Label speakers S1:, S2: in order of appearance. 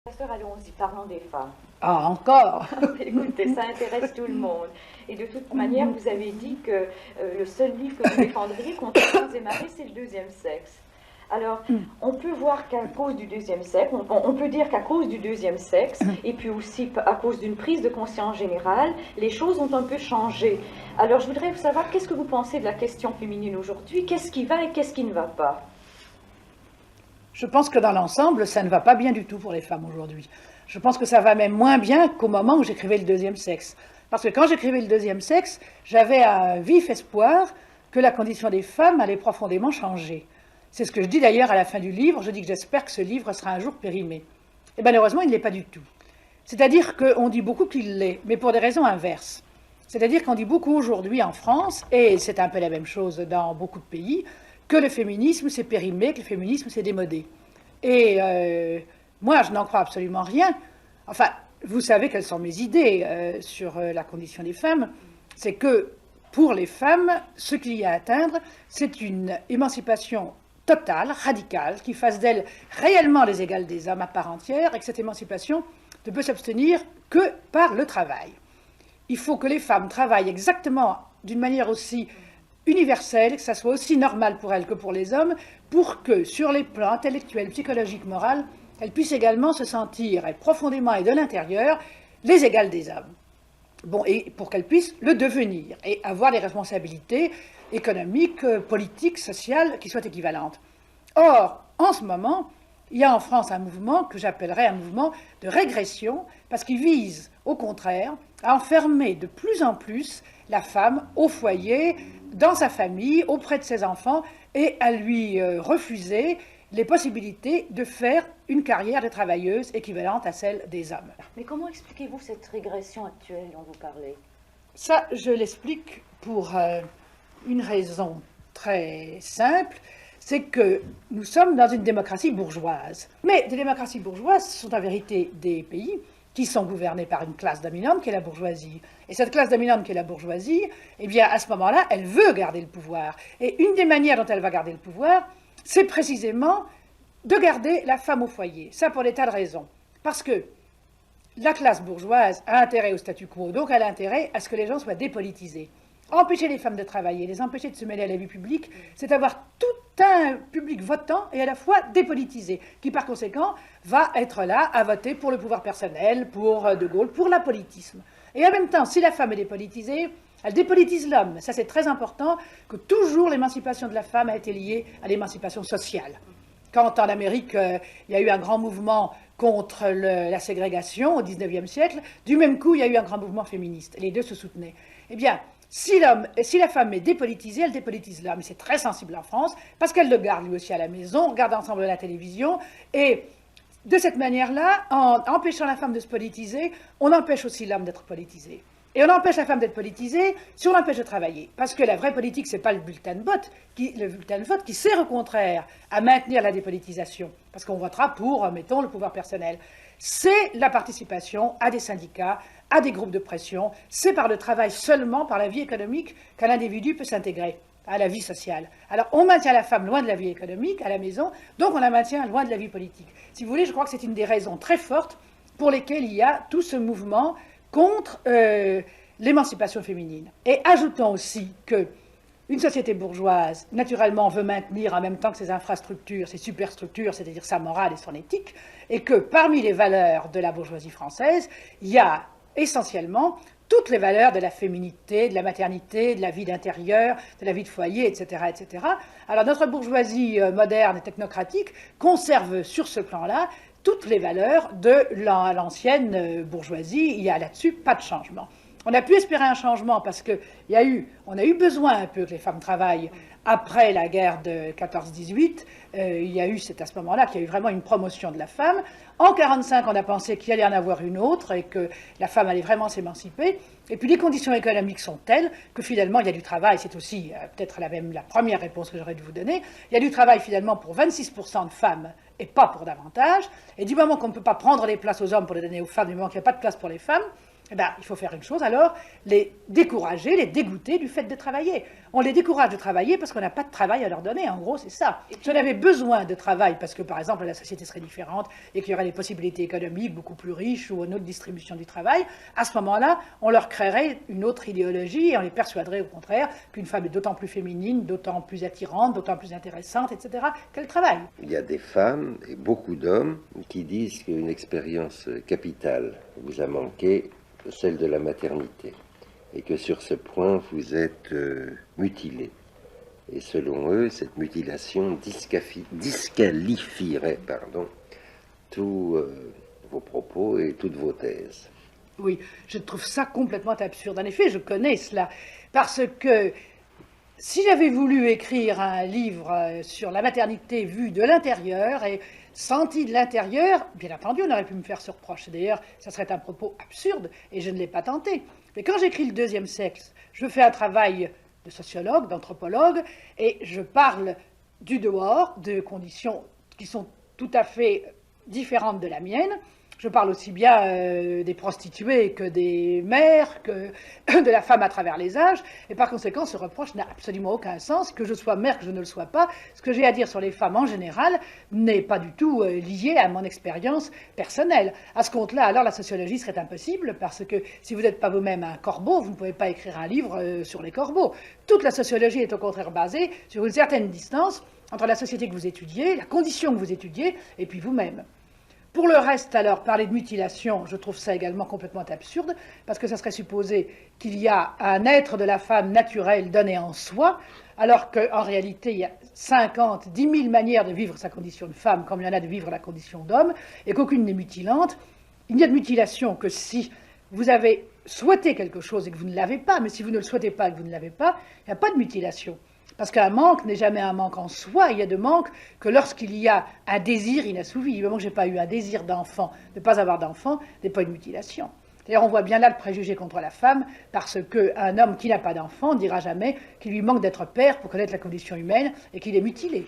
S1: Pasteur, allons-y, parlons des femmes.
S2: Ah, encore?
S1: Écoutez, ça intéresse tout le monde. Et de toute manière, vous avez dit que le seul livre que vous défendriez contre femmes et maris, c'est le deuxième sexe. Alors, on peut voir qu'à cause du deuxième sexe, on peut dire qu'à cause du deuxième sexe, et puis aussi à cause d'une prise de conscience générale, les choses ont un peu changé. Alors, je voudrais savoir, qu'est-ce que vous pensez de la question féminine aujourd'hui? Qu'est-ce qui va et qu'est-ce qui ne va pas?
S2: Je pense que dans l'ensemble, ça ne va pas bien du tout pour les femmes aujourd'hui. Je pense que ça va même moins bien qu'au moment où j'écrivais le deuxième sexe. Parce que quand j'écrivais le deuxième sexe, j'avais un vif espoir que la condition des femmes allait profondément changer. C'est ce que je dis d'ailleurs à la fin du livre. Je dis que j'espère que ce livre sera un jour périmé. Et malheureusement, il ne l'est pas du tout. C'est-à-dire qu'on dit beaucoup qu'il l'est, mais pour des raisons inverses. C'est-à-dire qu'on dit beaucoup aujourd'hui en France, et c'est un peu la même chose dans beaucoup de pays, que le féminisme s'est périmé, que le féminisme s'est démodé. Et moi, je n'en crois absolument rien. Enfin, vous savez quelles sont mes idées sur la condition des femmes. C'est que pour les femmes, ce qu'il y a à atteindre, c'est une émancipation totale, radicale, qui fasse d'elles réellement les égales des hommes à part entière, et que cette émancipation ne peut s'obtenir que par le travail. Il faut que les femmes travaillent exactement d'une manière aussi universelle, que ça soit aussi normal pour elles que pour les hommes, pour que, sur les plans intellectuels, psychologiques, moraux, elles puissent également se sentir profondément et de l'intérieur les égales des hommes. Bon, et pour qu'elles puissent le devenir et avoir des responsabilités économiques, politiques, sociales qui soient équivalentes. Or, en ce moment, il y a en France un mouvement que j'appellerais un mouvement de régression, parce qu'il vise, au contraire, à enfermer de plus en plus la femme au foyer, dans sa famille, auprès de ses enfants, et à lui refuser les possibilités de faire une carrière de travailleuse équivalente à celle des hommes.
S1: Mais comment expliquez-vous cette régression actuelle dont vous parlez?
S2: Ça, je l'explique pour une raison très simple, c'est que nous sommes dans une démocratie bourgeoise. Mais des démocraties bourgeoises sont en vérité des pays qui sont gouvernés par une classe dominante qui est la bourgeoisie. Et cette classe dominante qui est la bourgeoisie, eh bien, à ce moment-là, elle veut garder le pouvoir. Et une des manières dont elle va garder le pouvoir, c'est précisément de garder la femme au foyer. Ça pour des tas de raisons. Parce que la classe bourgeoise a intérêt au statu quo, donc elle a intérêt à ce que les gens soient dépolitisés. Empêcher les femmes de travailler, les empêcher de se mêler à la vie publique, c'est avoir tout un public votant et à la fois dépolitisé, qui par conséquent va être là à voter pour le pouvoir personnel, pour De Gaulle, pour l'apolitisme. Et en même temps, si la femme est dépolitisée, elle dépolitise l'homme. Ça, c'est très important, que toujours l'émancipation de la femme a été liée à l'émancipation sociale. Quand en Amérique, il y a eu un grand mouvement contre la ségrégation au XIXe siècle, du même coup, il y a eu un grand mouvement féministe. Les deux se soutenaient. Eh bien, si la femme est dépolitisée, elle dépolitise l'homme. C'est très sensible en France, parce qu'elle le garde lui aussi à la maison, on regarde ensemble la télévision, et de cette manière-là, en empêchant la femme de se politiser, on empêche aussi l'homme d'être politisé. Et on empêche la femme d'être politisée si on l'empêche de travailler. Parce que la vraie politique, ce n'est pas le bulletin de vote, qui sert au contraire à maintenir la dépolitisation. Parce qu'on votera pour, mettons, le pouvoir personnel. C'est la participation à des syndicats, à des groupes de pression. C'est par le travail seulement, par la vie économique, qu'un individu peut s'intégrer à la vie sociale. Alors, on maintient la femme loin de la vie économique, à la maison, donc on la maintient loin de la vie politique. Si vous voulez, je crois que c'est une des raisons très fortes pour lesquelles il y a tout ce mouvement contre l'émancipation féminine. Et ajoutons aussi qu'une société bourgeoise, naturellement, veut maintenir en même temps que ses infrastructures, ses superstructures, c'est-à-dire sa morale et son éthique, et que parmi les valeurs de la bourgeoisie française, il y a essentiellement toutes les valeurs de la féminité, de la maternité, de la vie d'intérieur, de la vie de foyer, etc., etc. Alors notre bourgeoisie moderne et technocratique conserve sur ce plan-là toutes les valeurs de l'ancienne bourgeoisie. Il n'y a là-dessus pas de changement. On a pu espérer un changement parce qu'on a eu besoin un peu que les femmes travaillent après la guerre de 14-18. C'est à ce moment-là qu'il y a eu vraiment une promotion de la femme. En 1945, on a pensé qu'il allait en avoir une autre et que la femme allait vraiment s'émanciper. Et puis les conditions économiques sont telles que finalement il y a du travail. C'est aussi peut-être la première réponse que j'aurais dû vous donner. Il y a du travail finalement pour 26% de femmes et pas pour davantage. Et du moment qu'on ne peut pas prendre les places aux hommes pour les donner aux femmes, du moment qu'il n'y a pas de place pour les femmes, Eh bien, il faut faire une chose alors, les décourager, les dégoûter du fait de travailler. On les décourage de travailler parce qu'on n'a pas de travail à leur donner, en gros, c'est ça. Si on avait besoin de travail parce que, par exemple, la société serait différente et qu'il y aurait des possibilités économiques beaucoup plus riches ou une autre distribution du travail, à ce moment-là, on leur créerait une autre idéologie et on les persuaderait au contraire qu'une femme est d'autant plus féminine, d'autant plus attirante, d'autant plus intéressante, etc., qu'elle travaille.
S3: Il y a des femmes et beaucoup d'hommes qui disent qu'une expérience capitale vous a manqué, celle de la maternité, et que sur ce point vous êtes mutilé. Et selon eux, cette mutilation disqualifierait tous vos propos et toutes vos thèses.
S2: Oui, je trouve ça complètement absurde. En effet, je connais cela, parce que si j'avais voulu écrire un livre sur la maternité vue de l'intérieur et senti de l'intérieur, bien entendu, on aurait pu me faire ce reproche. D'ailleurs, ça serait un propos absurde et je ne l'ai pas tenté. Mais quand j'écris le deuxième sexe, je fais un travail de sociologue, d'anthropologue, et je parle du dehors, de conditions qui sont tout à fait différentes de la mienne. Je parle aussi bien des prostituées que des mères, que de la femme à travers les âges. Et par conséquent, ce reproche n'a absolument aucun sens. Que je sois mère, que je ne le sois pas, ce que j'ai à dire sur les femmes en général n'est pas du tout lié à mon expérience personnelle. À ce compte-là, alors la sociologie serait impossible, parce que si vous n'êtes pas vous-même un corbeau, vous ne pouvez pas écrire un livre sur les corbeaux. Toute la sociologie est au contraire basée sur une certaine distance entre la société que vous étudiez, la condition que vous étudiez, et puis vous-même. Pour le reste, alors, parler de mutilation, je trouve ça également complètement absurde, parce que ça serait supposer qu'il y a un être de la femme naturel donné en soi, alors qu'en réalité, il y a 50, 10 000 manières de vivre sa condition de femme, comme il y en a de vivre la condition d'homme, et qu'aucune n'est mutilante. Il n'y a de mutilation que si vous avez souhaité quelque chose et que vous ne l'avez pas, mais si vous ne le souhaitez pas et que vous ne l'avez pas, il n'y a pas de mutilation. Parce qu'un manque n'est jamais un manque en soi, il y a de manque que lorsqu'il y a un désir inassouvi. Du moment que je n'ai pas eu un désir d'enfant, de ne pas avoir d'enfant, n'est pas une mutilation. D'ailleurs, on voit bien là le préjugé contre la femme, parce qu'un homme qui n'a pas d'enfant ne dira jamais qu'il lui manque d'être père pour connaître la condition humaine et qu'il est mutilé.